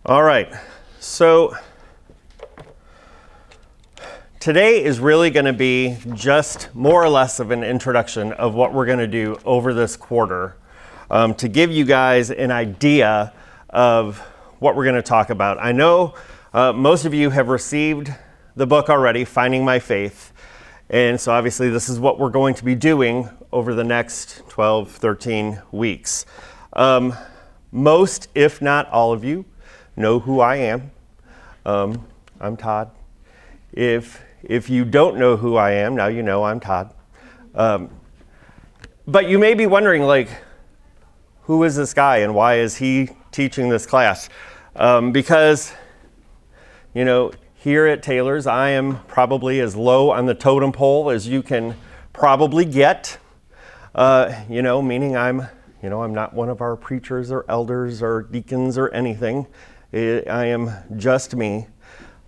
All right, so today is really going to be just more or less of an introduction of what we're going to do over this quarter to give you guys an idea of what we're going to talk about. I know most of you have received the book already, Finding My Faith, and so obviously this is what we're going to be doing over the next 12, 13 weeks. Most, if not all of you, know who I am. I'm Todd. If you don't know who I am, now you know I'm Todd. But you may be wondering, like, who is this guy and why is he teaching this class? Because, you know, here at Taylor's, I am probably as low on the totem pole as you can probably get. Meaning I'm not one of our preachers or elders or deacons or anything. I am just me.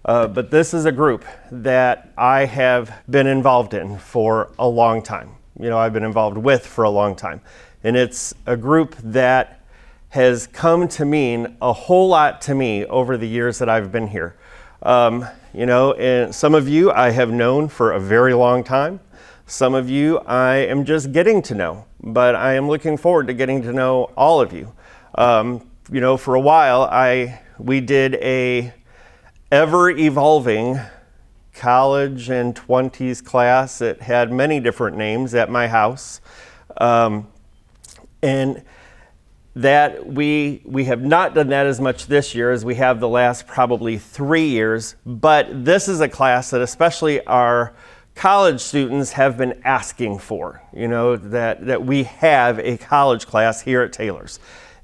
But this is a group that I have been involved in for a long time. I've been involved with for a long time. And it's a group that has come to mean a whole lot to me over the years that I've been here. And some of you I have known for a very long time. Some of you I am just getting to know, but I am looking forward to getting to know all of you. For a while, we did a ever-evolving college and 20s class. It had many different names at my house. And that we have not done that as much this year as we have the last probably 3 years. But this is a class that especially our college students have been asking for, that we have a college class here at Taylor's.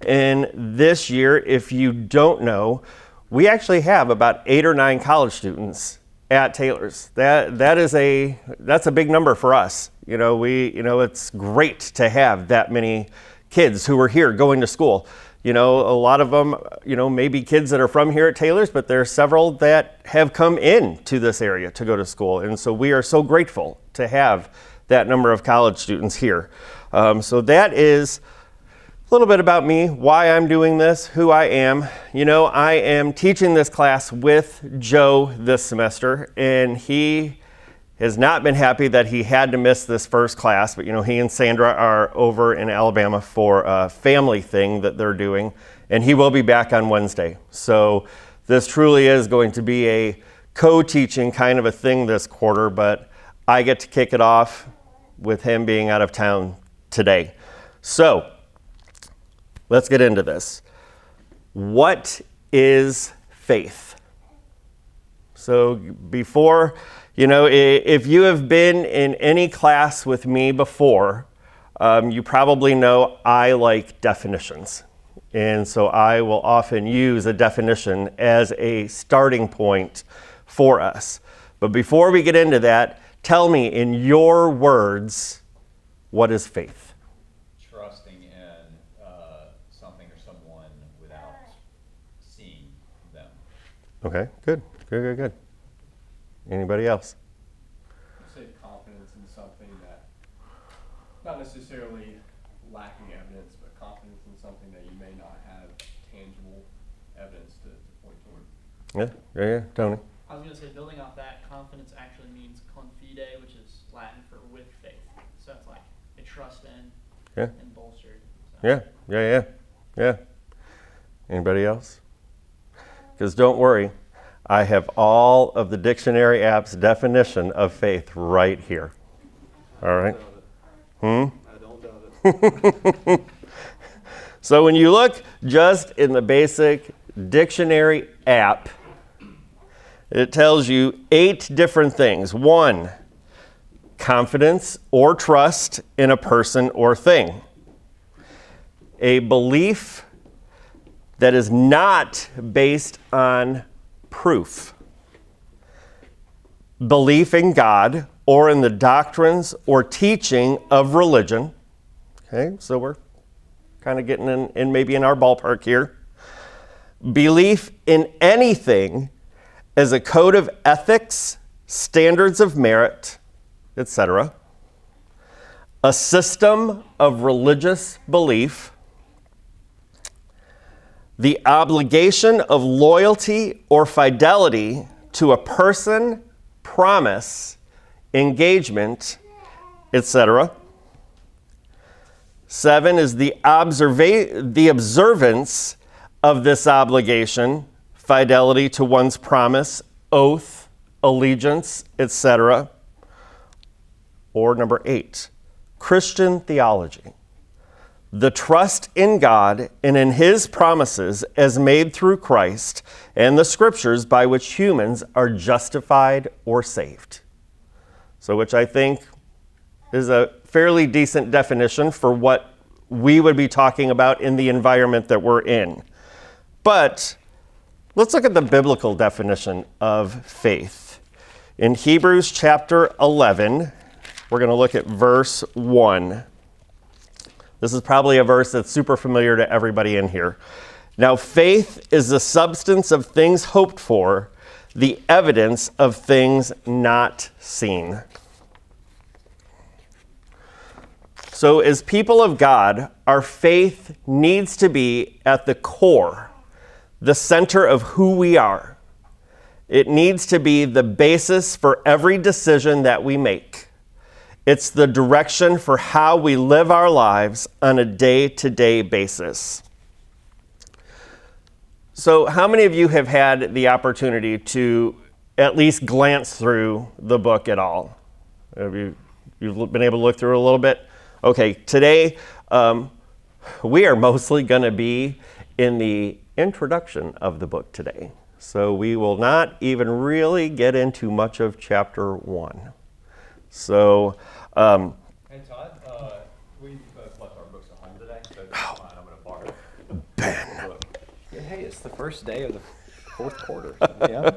And this year, if you don't know, we actually have about 8 or 9 college students at Taylor's. That's a big number for us. It's great to have that many kids who are here going to school. A lot of them, maybe kids that are from here at Taylor's, but there are several that have come in to this area to go to school. And so we are so grateful to have that number of college students here. So that is a little bit about me, why I'm doing this, who I am. I am teaching this class with Joe this semester, and he has not been happy that he had to miss this first class, but he and Sandra are over in Alabama for a family thing that they're doing, and he will be back on Wednesday. So this truly is going to be a co-teaching kind of a thing this quarter, but I get to kick it off with him being out of town today. So let's get into this. What is faith? So before, if you have been in any class with me before, you probably know I like definitions. And so I will often use a definition as a starting point for us. But before we get into that, tell me in your words, what is faith? Trusting in something or someone without seeing them. Okay, good. Anybody else? I'd say confidence in something that, not necessarily lacking evidence, but confidence in something that you may not have tangible evidence to point toward. Yeah, Tony. I was going to say, building off that, confidence actually means confide, which is Latin for with faith. So it's like a trust in and bolstered. So. Yeah. Anybody else? Because don't worry, I have all of the dictionary app's definition of faith right here. All right? I don't doubt it. So when you look just in the basic dictionary app, it tells you 8 different things. 1, confidence or trust in a person or thing. A belief that is not based on proof. Belief in God or in the doctrines or teaching of religion. Okay, so we're kind of getting in maybe in our ballpark here. Belief in anything as a code of ethics, standards of merit, etc. A system of religious belief. the obligation of loyalty or fidelity to a person, promise, engagement, etc. 7 is the observance of this obligation, fidelity to one's promise, oath, allegiance, etc. Or number 8, Christian theology. The trust in God and in His promises as made through Christ and the scriptures by which humans are justified or saved. So which I think is a fairly decent definition for what we would be talking about in the environment that we're in. But let's look at the biblical definition of faith. In Hebrews chapter 11, we're going to look at verse 1. This is probably a verse that's super familiar to everybody in here. Now, faith is the substance of things hoped for, the evidence of things not seen. So as people of God, our faith needs to be at the core, the center of who we are. It needs to be the basis for every decision that we make. It's the direction for how we live our lives on a day-to-day basis. So how many of you have had the opportunity to at least glance through the book at all? Have you've been able to look through it a little bit? Okay, today we are mostly going to be in the introduction of the book today. So we will not even really get into much of chapter 1. So, Hey Todd, we left our books at home today, so that's fine. I'm going to borrow Ben. book. Yeah, hey, it's the first day of the fourth quarter. Yeah.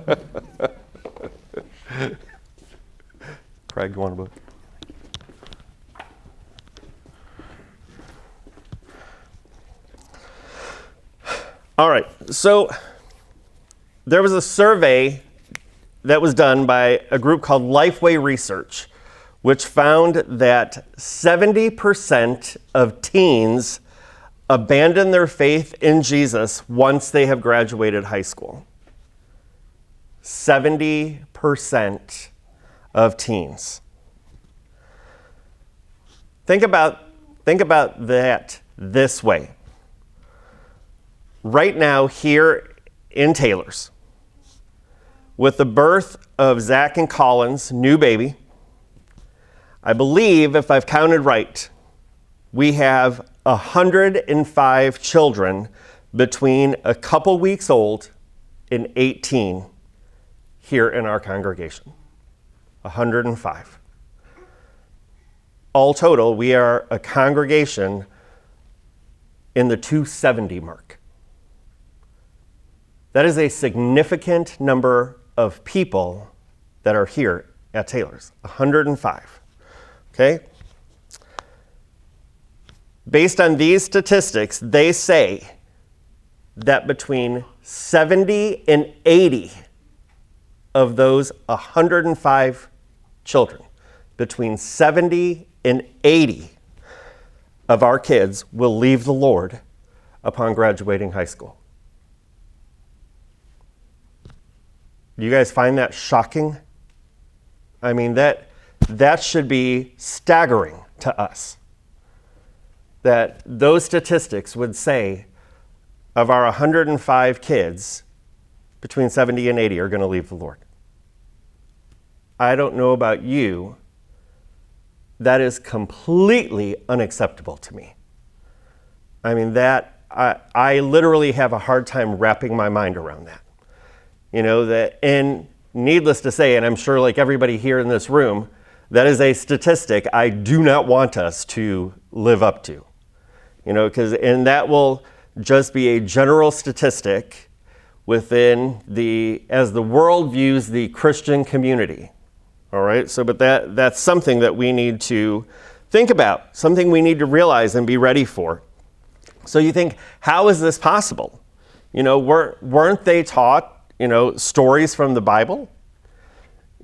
Craig, you want a book? All right, so there was a survey that was done by a group called Lifeway Research, which found that 70% of teens abandon their faith in Jesus once they have graduated high school. 70% of teens. Think about that this way. Right now here in Taylor's, with the birth of Zach and Colin's new baby, I believe, if I've counted right, we have 105 children between a couple weeks old and 18 here in our congregation. 105. All total, we are a congregation in the 270 mark. That is a significant number of people that are here at Taylor's, 105. Okay? Based on these statistics, they say that between 70 and 80 of those 105 children, between 70 and 80 of our kids will leave the Lord upon graduating high school. Do you guys find that shocking? I mean, that should be staggering to us. That those statistics would say of our 105 kids, between 70 and 80 are going to leave the Lord. I don't know about you. That is completely unacceptable to me. I mean, I literally have a hard time wrapping my mind around that. You know, that, and needless to say, and I'm sure like everybody here in this room, that is a statistic I do not want us to live up to. You know, and that will just be a general statistic within as the world views the Christian community. All right, so but that's something that we need to think about, something we need to realize and be ready for. So you think, how is this possible? You know, weren't they taught, you know, stories from the Bible?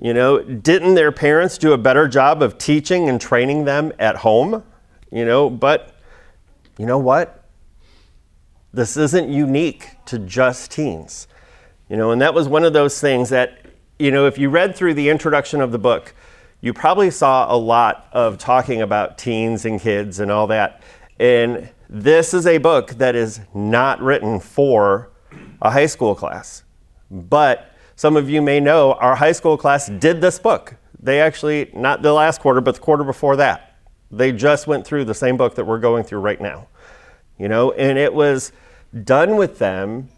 You know, didn't their parents do a better job of teaching and training them at home? You know, but you know what? This isn't unique to just teens. And that was one of those things that, if you read through the introduction of the book, you probably saw a lot of talking about teens and kids and all that. And this is a book that is not written for a high school class. But some of you may know our high school class did this book. They actually, not the last quarter, but the quarter before that. They just went through the same book that we're going through right now. And it was done with them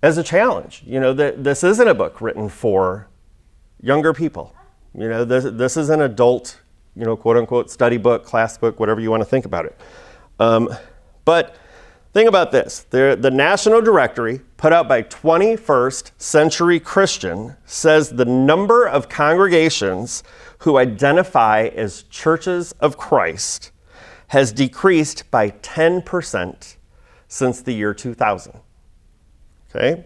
as a challenge. This isn't a book written for younger people. This is an adult, quote unquote, study book, class book, whatever you want to think about it. But think about this. The National Directory, put out by 21st Century Christian, says the number of congregations who identify as churches of Christ has decreased by 10% since the year 2000. Okay?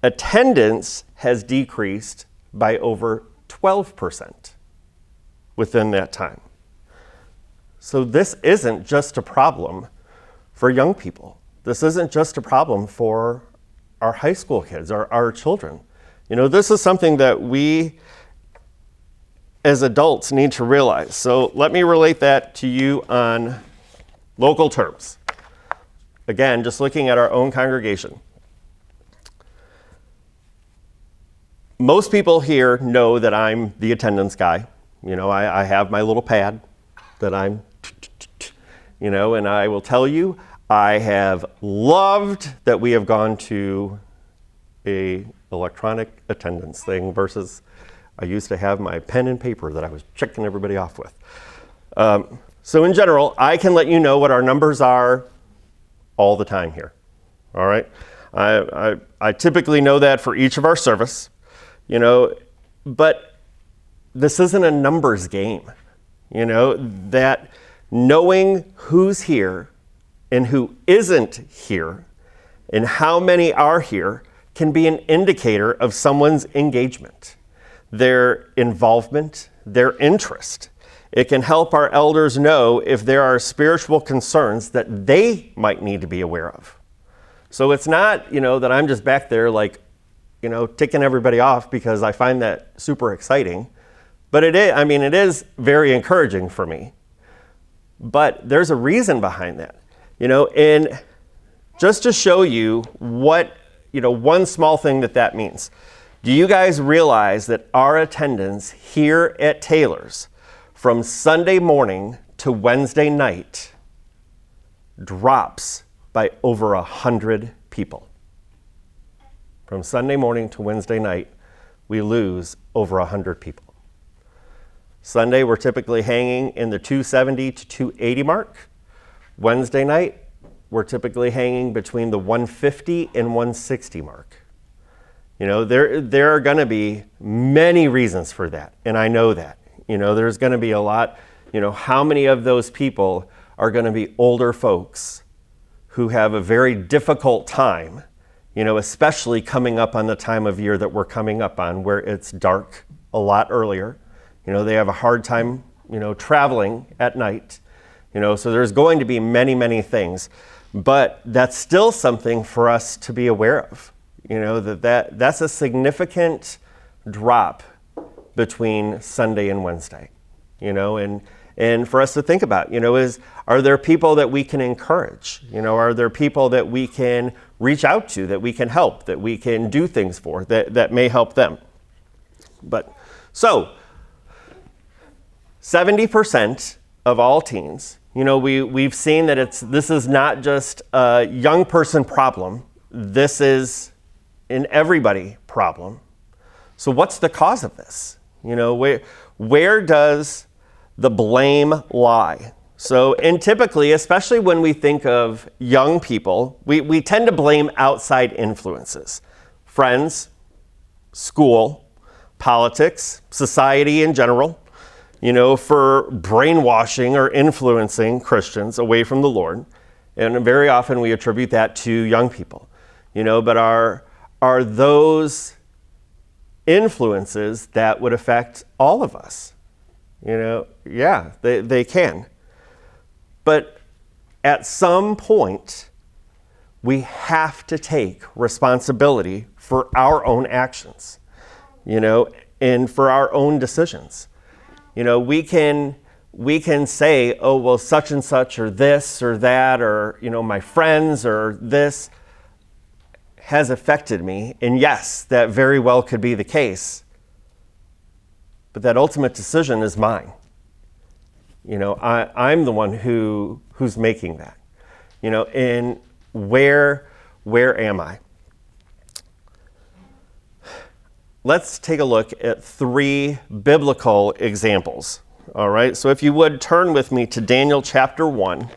Attendance has decreased by over 12% within that time. So this isn't just a problem for young people. This isn't just a problem for our high school kids, our children. This is something that we as adults need to realize. So let me relate that to you on local terms. Again, just looking at our own congregation. Most people here know that I'm the attendance guy. I have my little pad that I'm, and I will tell you, I have loved that we have gone to a electronic attendance thing versus I used to have my pen and paper that I was checking everybody off with. So in general, I can let you know what our numbers are all the time here. All right? I typically know that for each of our service, but this isn't a numbers game. That knowing who's here and who isn't here and how many are here can be an indicator of someone's engagement, their involvement, their interest. It can help our elders know if there are spiritual concerns that they might need to be aware of. So it's not, that I'm just back there ticking everybody off because I find that super exciting. But it is very encouraging for me. But there's a reason behind that. And just to show you what, one small thing that means. Do you guys realize that our attendance here at Taylor's from Sunday morning to Wednesday night drops by over 100 people? From Sunday morning to Wednesday night, we lose over 100 people. Sunday, we're typically hanging in the 270 to 280 mark. Wednesday night, we're typically hanging between the 150 and 160 mark. There are going to be many reasons for that, and I know that. There's going to be a lot, how many of those people are going to be older folks who have a very difficult time, especially coming up on the time of year that we're coming up on where it's dark a lot earlier. They have a hard time, traveling at night. So there's going to be many, many things. But that's still something for us to be aware of. That's a significant drop between Sunday and Wednesday. And for us to think about, are there people that we can encourage? Are there people that we can reach out to, that we can help, that we can do things for, that may help them? But so 70% of all teens, we've seen that this is not just a young person problem. This is an everybody problem. So what's the cause of this? Where does the blame lie? So, and typically, especially when we think of young people, we tend to blame outside influences. Friends, school, politics, society in general, for brainwashing or influencing Christians away from the Lord. And very often we attribute that to young people. But are those influences that would affect all of us? Yeah, they can. But at some point, we have to take responsibility for our own actions, and for our own decisions. We can say, oh, well, such and such, or this or that, or, my friends, or this has affected me. And yes, that very well could be the case. But that ultimate decision is mine. I'm the one who's making that. And where am I? Let's take a look at 3 biblical examples. All right, so if you would turn with me to Daniel chapter 1.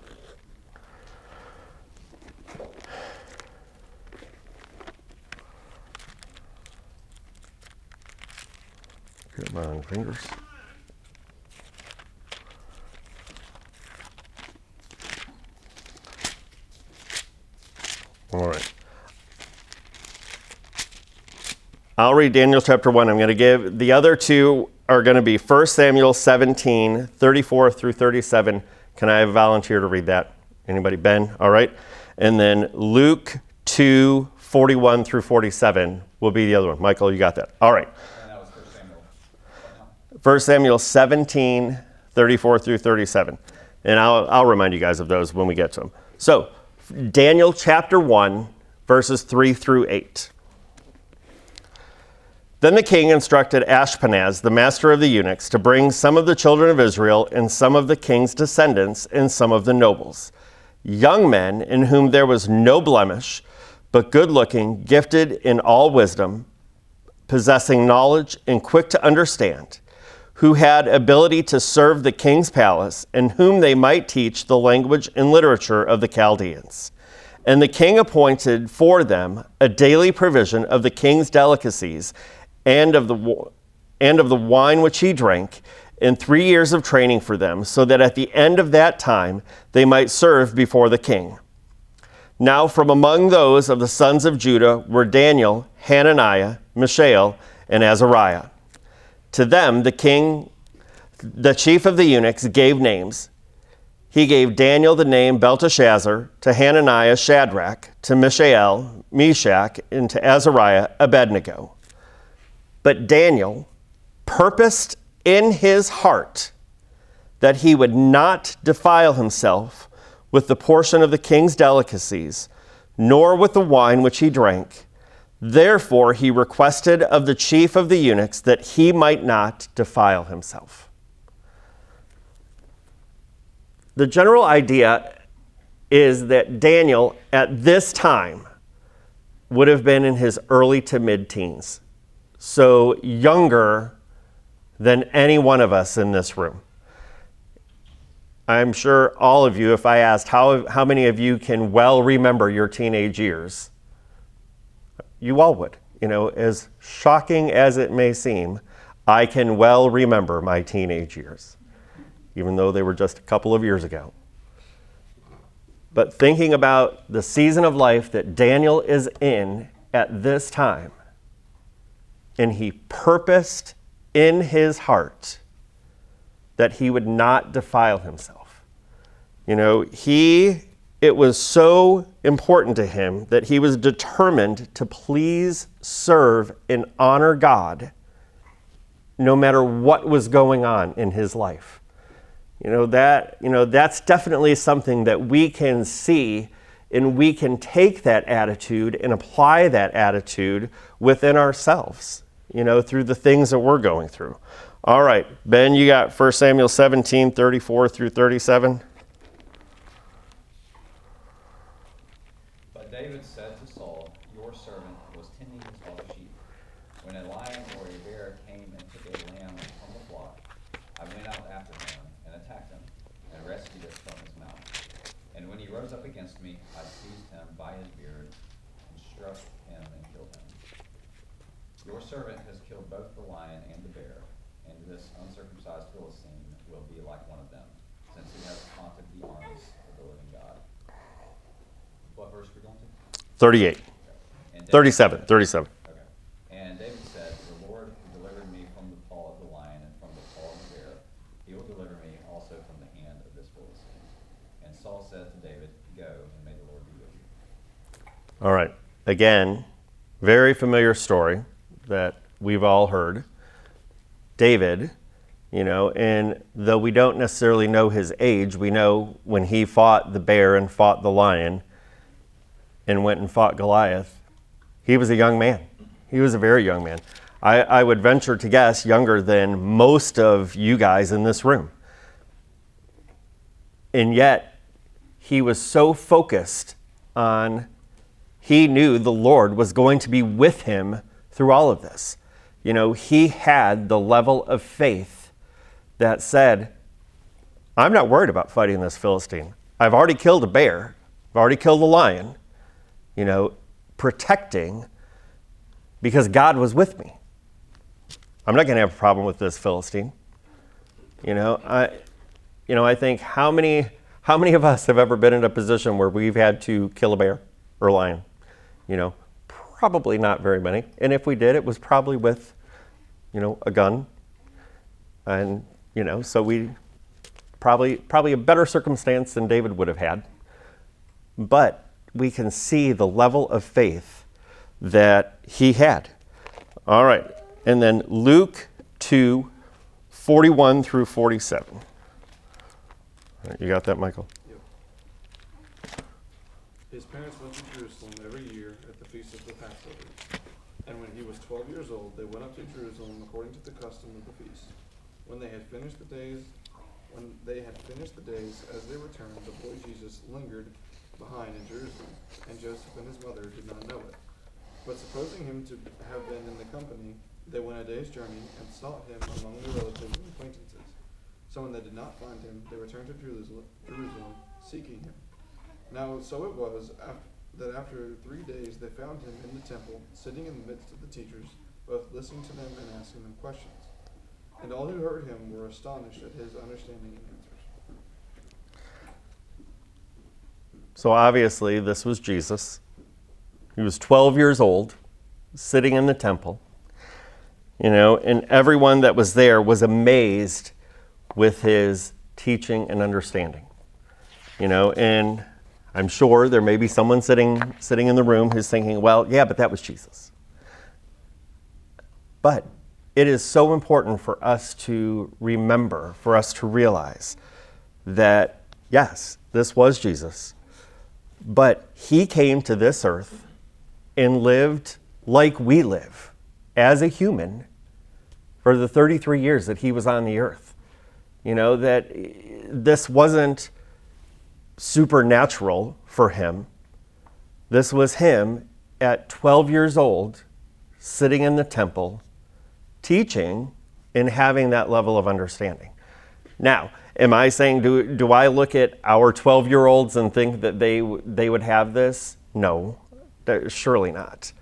Get my own fingers. All right. I'll read Daniel chapter 1. I'm going to give the other 2 are going to be 1 Samuel 17, 34 through 37. Can I have a volunteer to read that? Anybody? Ben? All right. And then Luke 2, 41 through 47 will be the other one. Michael, you got that? All right. And that was 1 Samuel. 1 Samuel 17, 34 through 37. And I'll remind you guys of those when we get to them. So, Daniel chapter 1, verses 3 through 8. Then the king instructed Ashpenaz, the master of the eunuchs, to bring some of the children of Israel and some of the king's descendants and some of the nobles, young men in whom there was no blemish, but good-looking, gifted in all wisdom, possessing knowledge and quick to understand, who had ability to serve the king's palace, and whom they might teach the language and literature of the Chaldeans. And the king appointed for them a daily provision of the king's delicacies and of the wine which he drank, and 3 years of training for them, so that at the end of that time they might serve before the king. Now from among those of the sons of Judah were Daniel, Hananiah, Mishael, and Azariah. To them the king, the chief of the eunuchs, gave names. He gave Daniel the name Belteshazzar, to Hananiah Shadrach, to Mishael Meshach, and to Azariah Abednego. But Daniel purposed in his heart that he would not defile himself with the portion of the king's delicacies, nor with the wine which he drank. Therefore he requested of the chief of the eunuchs that he might not defile himself. The general idea is that Daniel at this time would have been in his early to mid-teens. So younger than any one of us in this room. I'm sure all of you, if I asked how many of you can well remember your teenage years, you all would. As shocking as it may seem, I can well remember my teenage years, even though they were just a couple of years ago. But thinking about the season of life that Daniel is in at this time, and he purposed in his heart that he would not defile himself. It was so important to him that he was determined to please, serve, and honor God no matter what was going on in his life. That's definitely something that we can see, and we can take that attitude and apply that attitude within ourselves, through the things that we're going through. All right, Ben, you got 1 Samuel 17, 34 through 37. But David said to Saul, your servant was tending his father's sheep. When a lion or a bear came and took a lamb from the flock, I went out after him and attacked him and rescued it from his mouth. And when he rose up against me, I seized him by his beard and struck him and killed him. Your servant has killed both the lion and the bear, and this uncircumcised Philistine will be like one of them, since he has taunted the armies of the living God. What verse are we going to? 38. And David, 37. Okay. And David said, the Lord who delivered me from the paw of the lion and from the paw of the bear, he will deliver me also from the hand of this Philistine. And Saul said to David, go, and may the Lord be with you. All right. Again, very familiar story that we've all heard. David, and though we don't necessarily know his age, we know when he fought the bear and fought the lion and went and fought Goliath, he was a young man. He was a very young man. I would venture to guess younger than most of you guys in this room. And yet, he was so focused on, he knew the Lord was going to be with him through all of this. He had the level of faith that said, I'm not worried about fighting this Philistine. I've already killed a bear. I've already killed a lion. Protecting because God was with me. I'm not going to have a problem with this Philistine. I think how many of us have ever been in a position where we've had to kill a bear or a lion? Probably not very many. And if we did, it was probably with, a gun. And, so we probably a better circumstance than David would have had. But we can see the level of faith that he had. All right. And then Luke 2, 41 through 47. All right, you got that, Michael? Yep. His parents went to Jerusalem every year at the feast of the Passover. And when he was 12 years old, they went up to Jerusalem according to the custom of the feast. When they had finished the days, as they returned, the boy Jesus lingered behind in Jerusalem, and Joseph and his mother did not know it. But supposing him to have been in the company, they went a day's journey and sought him among their relatives and acquaintances. So when they did not find him, they returned to Jerusalem, seeking him. Now so it was that after 3 days they found him in the temple, sitting in the midst of the teachers, both listening to them and asking them questions. And all who heard him were astonished at his understanding and answers. So obviously this was Jesus. He was 12 years old, sitting in the temple, and everyone that was there was amazed with his teaching and understanding. And I'm sure there may be someone sitting in the room who's thinking, well, yeah, but that was Jesus. But it is so important for us to remember, for us to realize that, yes, this was Jesus, but he came to this earth and lived like we live as a human for the 33 years that he was on the earth. That this wasn't supernatural for him. This was him at 12 years old, sitting in the temple, teaching and having that level of understanding. Now, am I saying, do I look at our 12-year-olds and think that they would have this? No, surely not.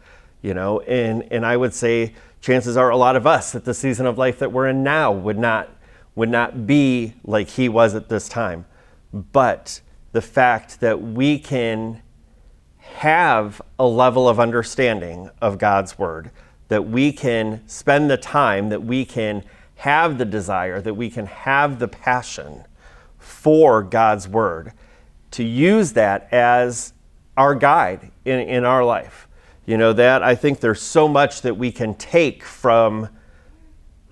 And I would say chances are a lot of us at the season of life that we're in now would not be like he was at this time. But the fact that we can have a level of understanding of God's word, that we can spend the time, that we can have the desire, that we can have the passion for God's word, to use that as our guide in our life. That I think there's so much that we can take from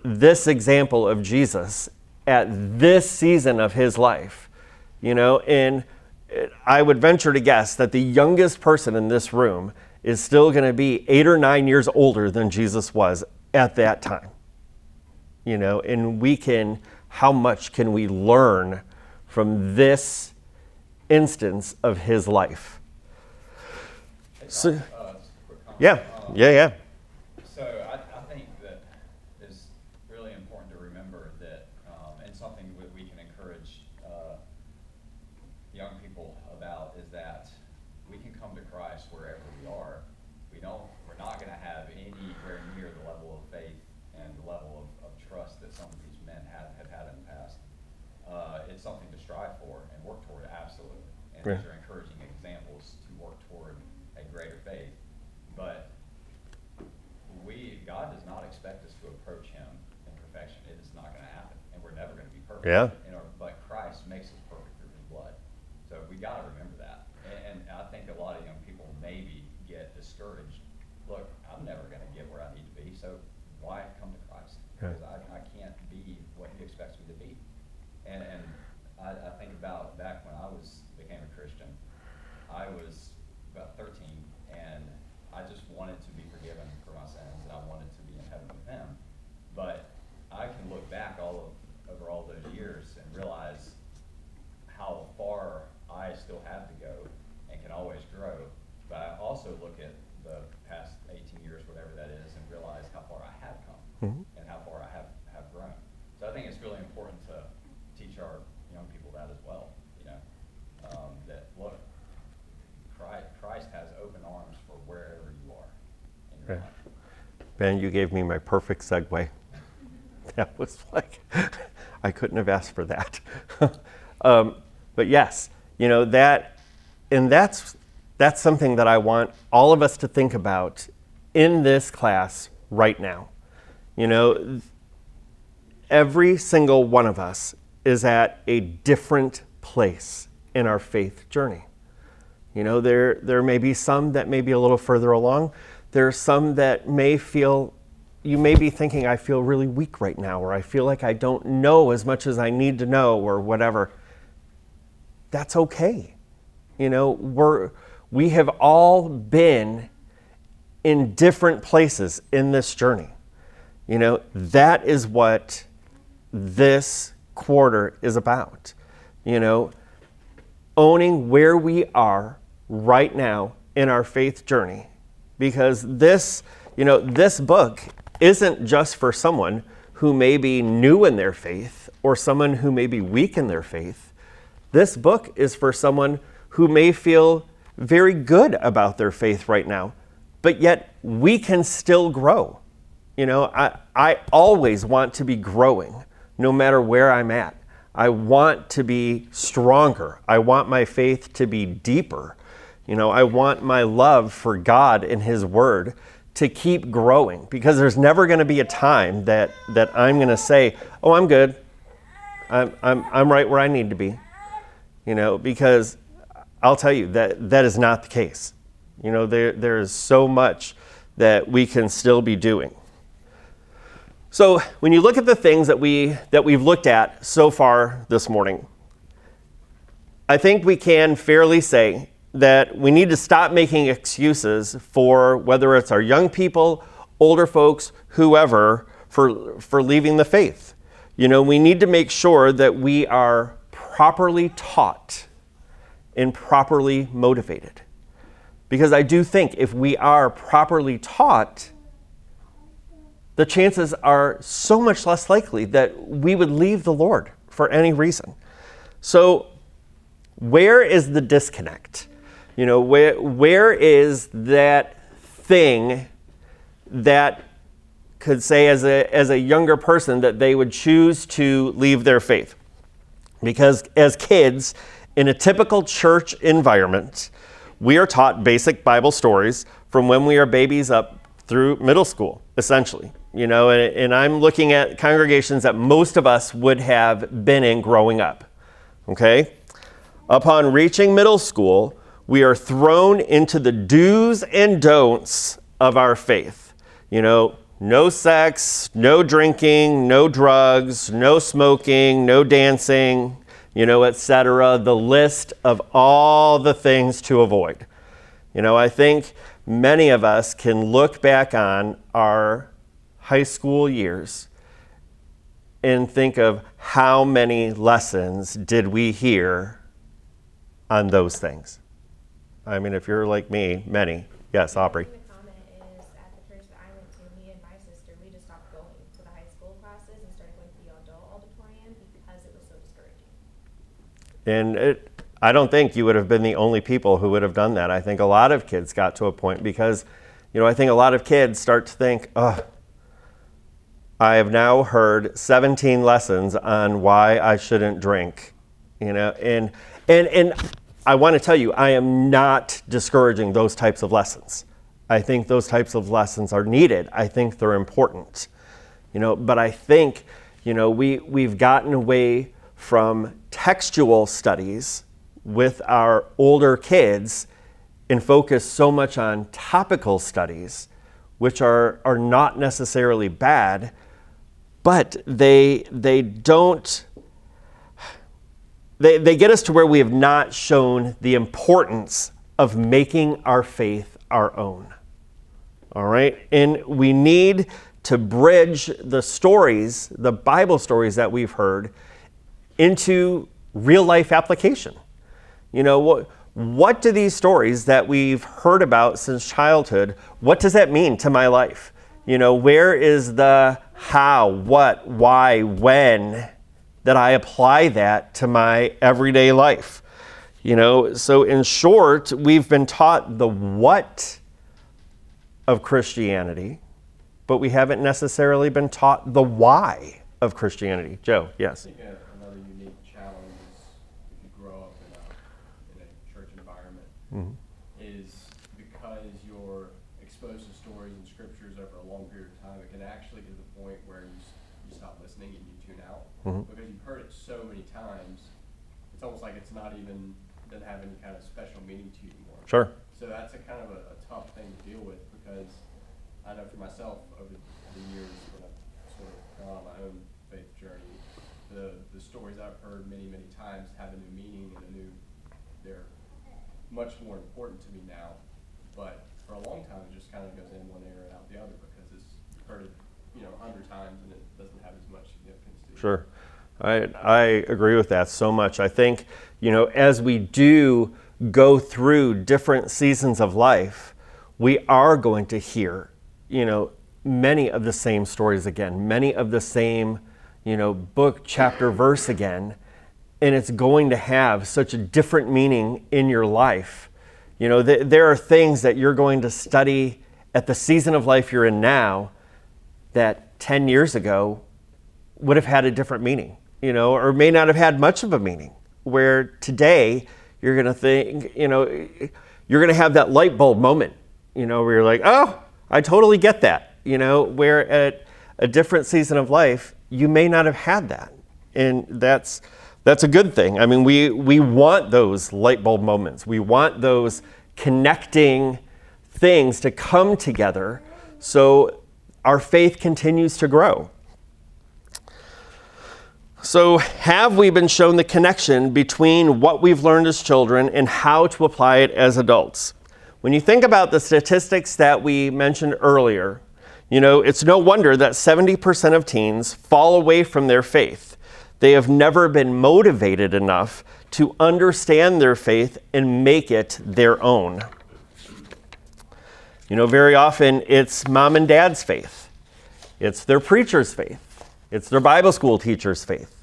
this example of Jesus at this season of his life. And I would venture to guess that the youngest person in this room is still going to be 8 or 9 years older than Jesus was at that time. And how much can we learn from this instance of his life? So, Just a quick comment. Yeah. So I think that it's really important to remember that, and something that we can encourage young people about, is that we can come to Christ wherever we are. We're not going to have anywhere near the level of faith and the level of trust that some of these men have had in the past. It's something to strive for and work toward, absolutely. And these are encouraging examples to work toward a greater faith. But God does not expect us to approach him in perfection. It is not going to happen, and we're never going to be perfect. Yeah. But Christ makes us perfect through his blood. So we got to remember that. And I think a lot of young people maybe in life. Ben, you gave me my perfect segue. That was like, I couldn't have asked for that. But yes, that's something that I want all of us to think about in this class right now. Every single one of us is at a different place in our faith journey. There may be some that may be a little further along. There are some that you may be thinking, I feel really weak right now, or I feel like I don't know as much as I need to know, or whatever. That's okay. We have all been in different places in this journey. That is what this quarter is about. Owning where we are right now in our faith journey. Because this book isn't just for someone who may be new in their faith or someone who may be weak in their faith. This book is for someone who may feel very good about their faith right now, but yet we can still grow. I always want to be growing no matter where I'm at. I want to be stronger. I want my faith to be deeper. I want my love for God and His Word to keep growing, because there's never going to be a time that I'm going to say, "Oh, I'm good. I'm right where I need to be." Because I'll tell you that is not the case. There is so much that we can still be doing. So when you look at the things that we've looked at so far this morning, I think we can fairly say that we need to stop making excuses for whether it's our young people, older folks, whoever, for leaving the faith. We need to make sure that we are properly taught and properly motivated. Because I do think if we are properly taught, the chances are so much less likely that we would leave the Lord for any reason. So where is the disconnect? Where is that thing that could say as a younger person that they would choose to leave their faith? Because as kids, in a typical church environment, we are taught basic Bible stories from when we are babies up through middle school, essentially. And I'm looking at congregations that most of us would have been in growing up. Okay? Upon reaching middle school, we are thrown into the do's and don'ts of our faith. No sex, no drinking, no drugs, no smoking, no dancing, etc. The list of all the things to avoid. I think many of us can look back on our high school years and think of how many lessons did we hear on those things. I mean, if you're like me, many. Yes, Aubrey. The comment is, at the church that I went to, me and my sister, we just stopped going to the high school classes and started going to the adult auditorium because it was so discouraging. And I don't think you would have been the only people who would have done that. I think a lot of kids got to a point because, I think a lot of kids start to think, I have now heard 17 lessons on why I shouldn't drink, and I want to tell you, I am not discouraging those types of lessons. I think those types of lessons are needed. I think they're important, but I think, we've gotten away from textual studies with our older kids and focus so much on topical studies, which are not necessarily bad, but they get us to where we have not shown the importance of making our faith our own. All right? And we need to bridge the stories, the Bible stories that we've heard, into real life application. What do these stories that we've heard about since childhood, what does that mean to my life? Where is the how, what, why, when that I apply that to my everyday life? So in short, we've been taught the what of Christianity, but we haven't necessarily been taught the why of Christianity. Joe, yes. I think another unique challenge is if you grow up in a church environment, is because you're exposed to stories and scriptures over a long period of time, it can actually get to the point where you stop listening and you tune out. Because you've heard it so many times, it's almost like it's not even, doesn't have any kind of special meaning to you anymore. Sure. So that's a kind of a tough thing to deal with, because I know for myself over the years when I've sort of gone on my own faith journey, the stories I've heard many, many times have a new meaning and they're much more important to me now. But for a long time, it just kind of goes in one ear and out the other, because you've heard it, 100 times and it doesn't have as much significance to you. Sure. I agree with that so much. I think, as we do go through different seasons of life, we are going to hear, many of the same stories again, many of the same, book, chapter, verse again, and it's going to have such a different meaning in your life. There are things that you're going to study at the season of life you're in now that 10 years ago would have had a different meaning, or may not have had much of a meaning, where today you're going to think, you're going to have that light bulb moment, where you're like, oh, I totally get that, where at a different season of life, you may not have had that. And that's a good thing. I mean, we want those light bulb moments. We want those connecting things to come together so our faith continues to grow. So have we been shown the connection between what we've learned as children and how to apply it as adults? When you think about the statistics that we mentioned earlier, it's no wonder that 70% of teens fall away from their faith. They have never been motivated enough to understand their faith and make it their own. Very often it's mom and dad's faith. It's their preacher's faith. It's their Bible school teacher's faith.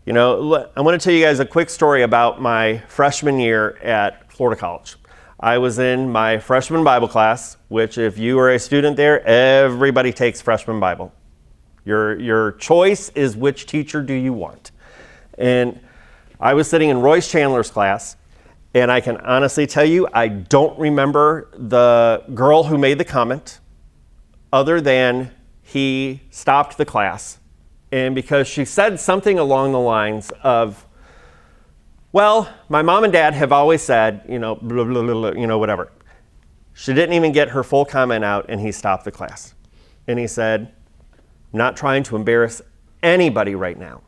I want to tell you guys a quick story about my freshman year at Florida College. I was in my freshman Bible class, which if you are a student there, everybody takes freshman Bible. Your choice is which teacher do you want. And I was sitting in Royce Chandler's class, and I can honestly tell you, I don't remember the girl who made the comment, other than he stopped the class. And because she said something along the lines of, well, my mom and dad have always said, blah, blah, blah, blah, whatever. She didn't even get her full comment out, and he stopped the class. And he said, I'm not trying to embarrass anybody right now.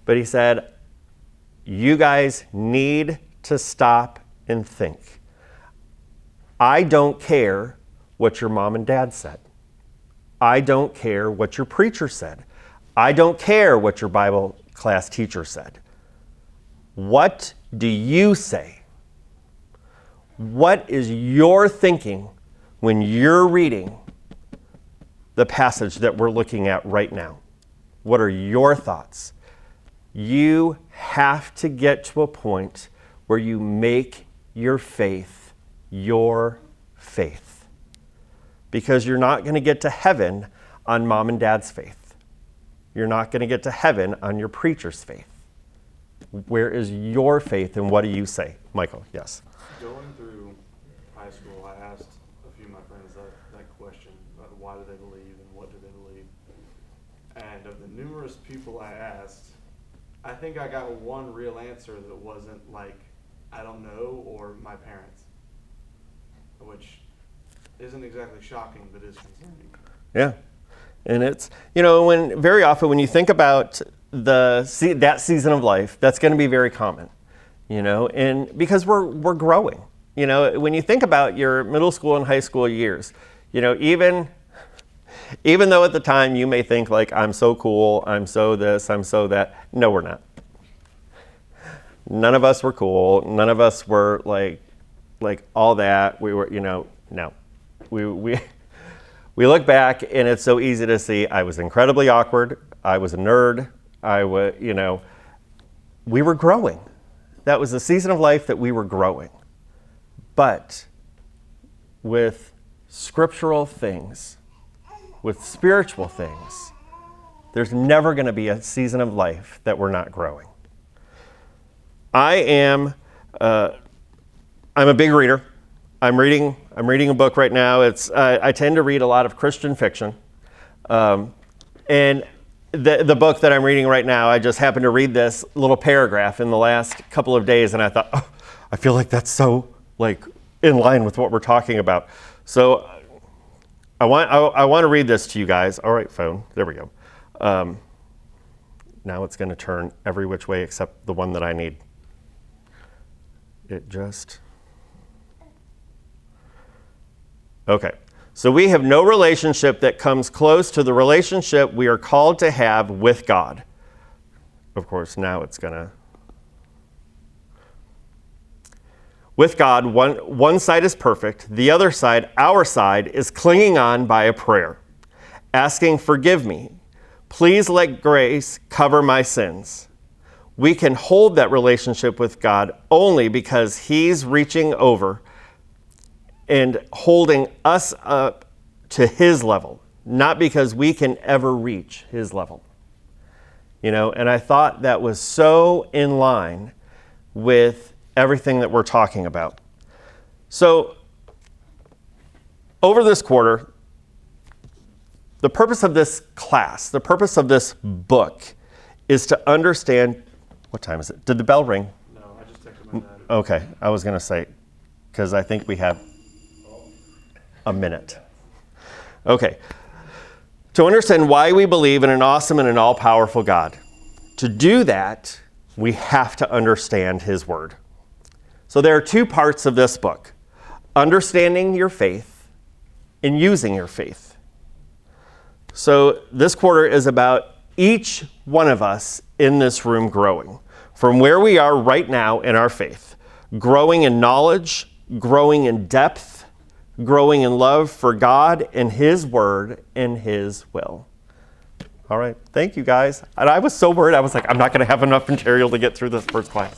But he said, you guys need to stop and think. I don't care what your mom and dad said. I don't care what your preacher said. I don't care what your Bible class teacher said. What do you say? What is your thinking when you're reading the passage that we're looking at right now? What are your thoughts? You have to get to a point where you make your faith your faith. Because you're not going to get to heaven on mom and dad's faith. You're not going to get to heaven on your preacher's faith. Where is your faith, and what do you say? Michael, yes. Going through high school, I asked a few of my friends that question about why do they believe and what do they believe. And of the numerous people I asked, I think I got one real answer that wasn't like, I don't know, or my parents, which isn't exactly shocking, but is concerning. Yeah. And it's, very often when you think about that season of life, that's going to be very common, and because we're growing, when you think about your middle school and high school years, even though at the time you may think like, I'm so cool, I'm so this, I'm so that. No, we're not. None of us were cool. None of us were like all that. We were, no. We look back and it's so easy to see I was incredibly awkward. I was a nerd. We were growing. That was a season of life that we were growing. But with scriptural things, with spiritual things, there's never going to be a season of life that we're not growing. I'm a big reader. I'm reading a book right now. I tend to read a lot of Christian fiction. And the book that I'm reading right now, I just happened to read this little paragraph in the last couple of days, and I thought, oh, I feel like that's so in line with what we're talking about. So I want to read this to you guys. All right, phone. There we go. Now it's going to turn every which way except the one that I need. Okay. So we have no relationship that comes close to the relationship we are called to have with God. Of course, now it's going to. With God, one side is perfect. The other side, our side, is clinging on by a prayer, asking, forgive me. Please let grace cover my sins. We can hold that relationship with God only because He's reaching over and holding us up to His level, not because we can ever reach His level. And I thought that was so in line with everything that we're talking about. So, over this quarter, the purpose of this class, the purpose of this book, is to understand. What time is it? Did the bell ring? No, I just texted my dad. Okay, I was going to say, because I think we have a minute. Okay. To understand why we believe in an awesome and an all-powerful God. To do that, we have to understand His Word. So there are two parts of this book: understanding your faith and using your faith. So this quarter is about each one of us in this room growing from where we are right now in our faith, growing in knowledge, growing in depth, growing in love for God and His Word and His will. All right. Thank you, guys. And I was so worried. I was like, I'm not going to have enough material to get through this first class.